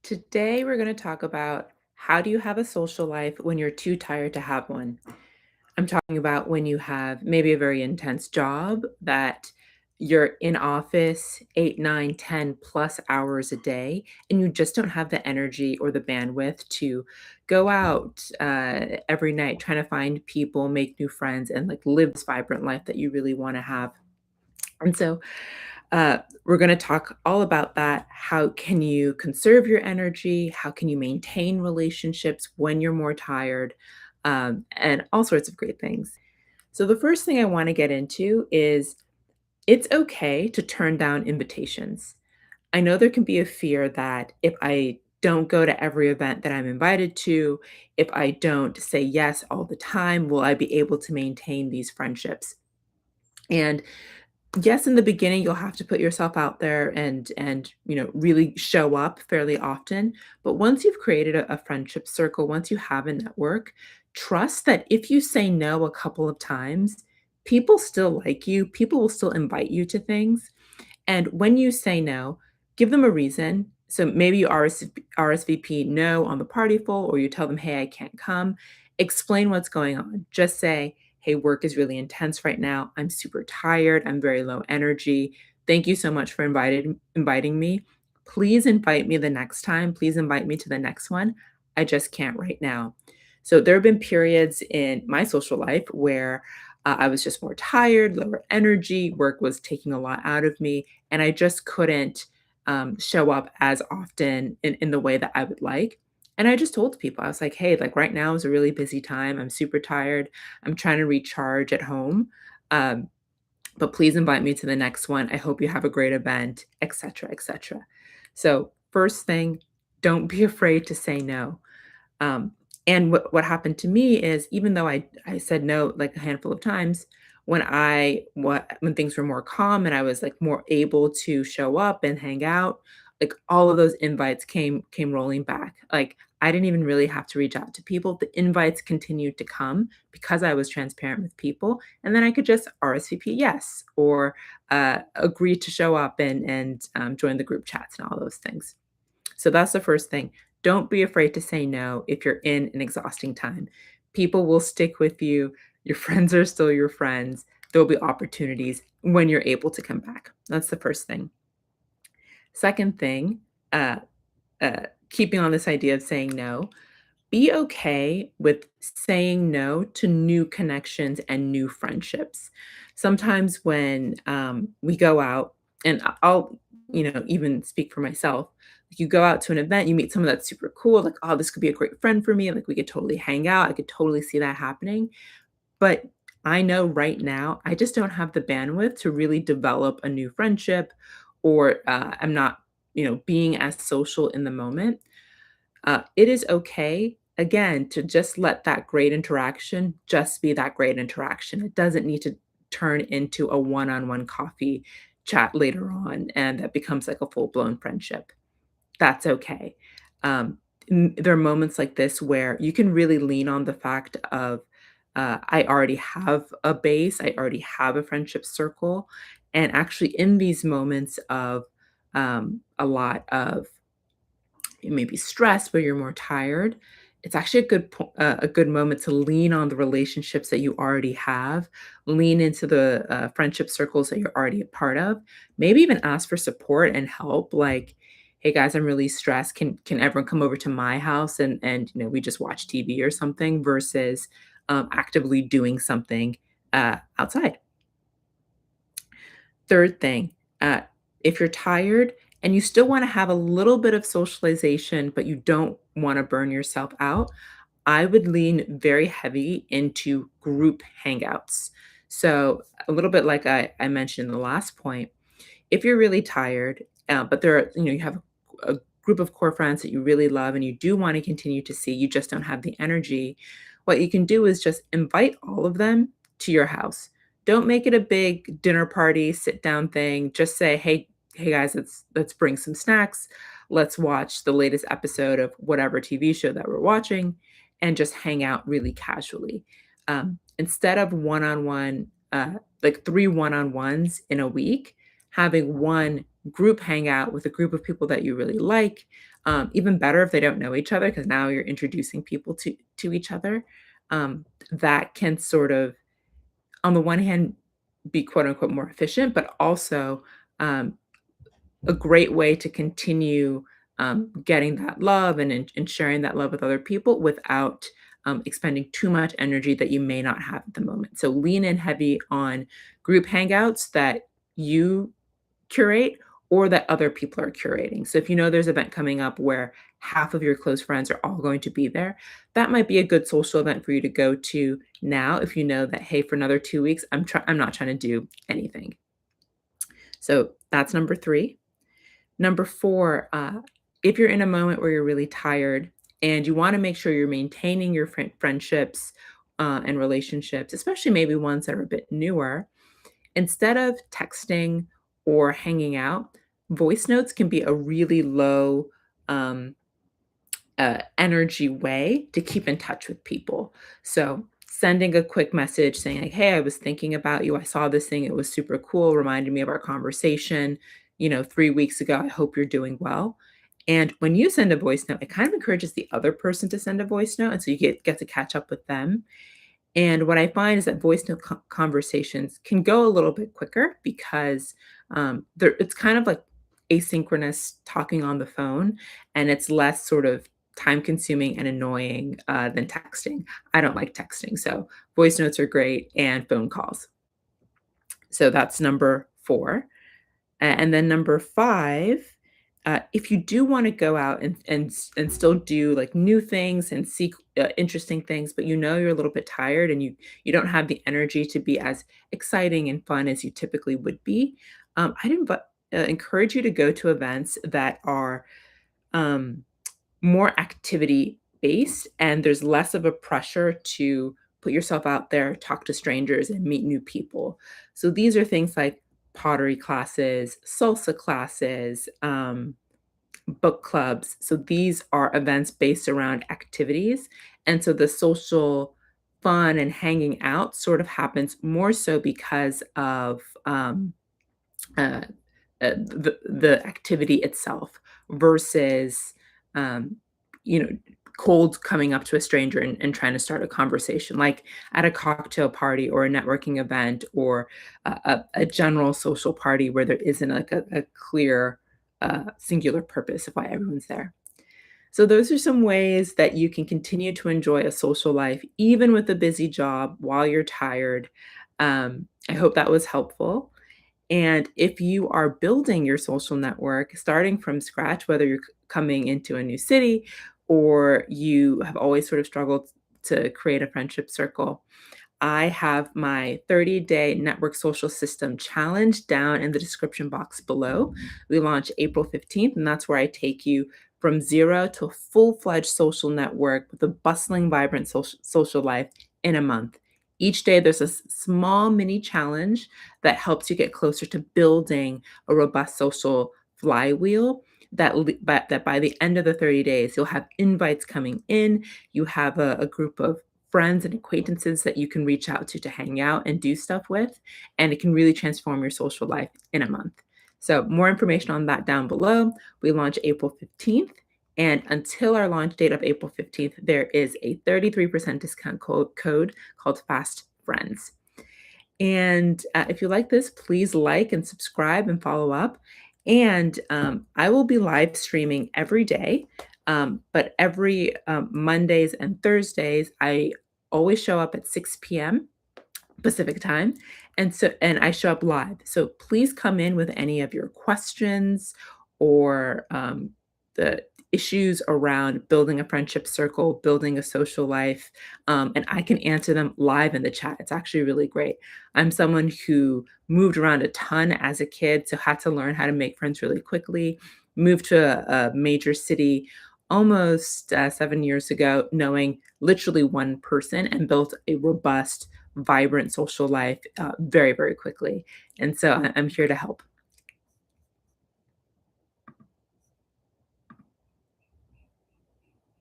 Today, we're going to talk about how do you have a social life when you're too tired to have one. I'm talking about when you have maybe a very intense job that you're in office 8, 9, 10 plus hours a day, and you just don't have the energy or the bandwidth to go out every night trying to find people, make new friends, and like live this vibrant life that you really want to have. And so we're going to talk all about that. How can you conserve your energy? How can you maintain relationships when you're more tired? And all sorts of great things. So, the first thing I want to get into is it's okay to turn down invitations. I know there can be a fear that if I don't go to every event that I'm invited to, if I don't say yes all the time, will I be able to maintain these friendships? And yes, in the beginning, you'll have to put yourself out there and really show up fairly often. But once you've created a friendship circle, once you have a network, trust that if you say no a couple of times, people still like you. People will still invite you to things. And when you say no, give them a reason. So maybe you RSVP no on the party full, or you tell them, hey, I can't come. Explain what's going on. Just say, hey, work is really intense right now. I'm super tired. I'm very low energy. Thank you so much for inviting me. Please invite me the next time. Please invite me to the next one. I just can't right now. So there have been periods in my social life where I was just more tired, lower energy, work was taking a lot out of me, and I just couldn't show up as often in the way that I would like. And I just told people, I was like, hey, like right now is a really busy time. I'm super tired. I'm trying to recharge at home. Um, but please invite me to the next one. I hope you have a great event, etc., etc. So, first thing, don't be afraid to say no. Um, and what happened to me is even though I said no like a handful of times, when things were more calm and I was like more able to show up and hang out, like all of those invites came rolling back. Like I didn't even really have to reach out to people. The invites continued to come because I was transparent with people, and then I could just RSVP yes or agree to show up and join the group chats and all those things. So that's the first thing. Don't be afraid to say no if you're in an exhausting time. People will stick with you. Your friends are still your friends. There'll be opportunities when you're able to come back. That's the first thing. Second thing, uh, keeping on this idea of saying no, be okay with saying no to new connections and new friendships. Sometimes when we go out, and I'll even speak for myself. Like you go out to an event, you meet someone that's super cool, like, oh, this could be a great friend for me. Like we could totally hang out. I could totally see that happening. But I know right now, I just don't have the bandwidth to really develop a new friendship, or I'm not being as social in the moment. It is okay, again, to just let that great interaction just be that great interaction. It doesn't need to turn into a one-on-one coffee chat later on, and that becomes like a full-blown friendship. That's okay. Um, there are moments like this where you can really lean on the fact of, I already have a base, I already have a friendship circle, and actually in these moments of, a lot of maybe stress where you're more tired, it's actually a good moment to lean on the relationships that you already have, lean into the friendship circles that you're already a part of, maybe even ask for support and help. Like, hey guys, I'm really stressed. Can everyone come over to my house and we just watch TV or something versus actively doing something outside. Third thing, uh, if you're tired and you still wanna have a little bit of socialization, but you don't wanna burn yourself out, I would lean very heavy into group hangouts. So, a little bit like I mentioned in the last point, if you're really tired, but you have a group of core friends that you really love and you do wanna continue to see, you just don't have the energy, what you can do is just invite all of them to your house. Don't make it a big dinner party, sit down thing. Just say, "Hey guys, let's bring some snacks. Let's watch the latest episode of whatever TV show that we're watching and just hang out really casually." Instead of one-on-one, like 3 one-on-ones in a week, having one group hangout with a group of people that you really like. Even better if they don't know each other, because now you're introducing people to each other. That can sort of, on the one hand, be quote unquote more efficient, but also um, a great way to continue getting that love and sharing that love with other people without expending too much energy that you may not have at the moment. So lean in heavy on group hangouts that you curate or that other people are curating. So if you know there's an event coming up where half of your close friends are all going to be there, that might be a good social event for you to go to now if you know that, hey, for another 2 weeks, I'm not trying to do anything. So that's number 3. Number 4, if you're in a moment where you're really tired and you wanna make sure you're maintaining your friendships, and relationships, especially maybe ones that are a bit newer, instead of texting or hanging out, voice notes can be a really low, um, energy way to keep in touch with people. So, sending a quick message saying like, "Hey, I was thinking about you. I saw this thing. It was super cool. Reminded me of our conversation, 3 weeks ago. I hope you're doing well." And when you send a voice note, it kind of encourages the other person to send a voice note, and so you get to catch up with them. And what I find is that voice note conversations can go a little bit quicker because it's kind of like asynchronous talking on the phone, and it's less sort of time consuming and annoying than texting. I don't like texting, so voice notes are great and phone calls. So that's number 4. And then number 5, if you do wanna go out and still do, like, new things and seek, interesting things, but you know you're a little bit tired and you don't have the energy to be as exciting and fun as you typically would be, I'd encourage you to go to events that are, um more activity based, and there's less of a pressure to put yourself out there, talk to strangers, and meet new people. So these are things like pottery classes, salsa classes, book clubs. So these are events based around activities. And so the social fun and hanging out sort of happens more so because of uh, the activity itself versus, um, you know, cold coming up to a stranger and trying to start a conversation, like at a cocktail party or a networking event or a general social party where there isn't like a clear, singular purpose of why everyone's there. So those are some ways that you can continue to enjoy a social life, even with a busy job while you're tired. I hope that was helpful. And if you are building your social network starting from scratch, whether you're coming into a new city or you have always sort of struggled to create a friendship circle, I have my 30-day network social system challenge down in the description box below. We launch April 15th, and that's where I take you from zero to a full-fledged social network with a bustling, vibrant social life in a month. Each day, there's a small mini challenge that helps you get closer to building a robust social flywheel that by the end of the 30 days, you'll have invites coming in. You have a group of friends and acquaintances that you can reach out to hang out and do stuff with, and it can really transform your social life in a month. So more information on that down below. We launch April 15th, and until our launch date of April 15th, there is a 33% discount code called Fast Friends. And if you like this, please like and subscribe and follow up. And I will be live streaming every day, but every Mondays and Thursdays, I always show up at 6 p.m. Pacific time. And I show up live. So please come in with any of your questions or the issues around building a friendship circle, building a social life, and I can answer them live in the chat. It's actually really great. I'm someone who moved around a ton as a kid, so had to learn how to make friends really quickly. Moved to a major city almost 7 years ago, knowing literally one person, and built a robust vibrant social life very, very quickly. And so I'm here to help.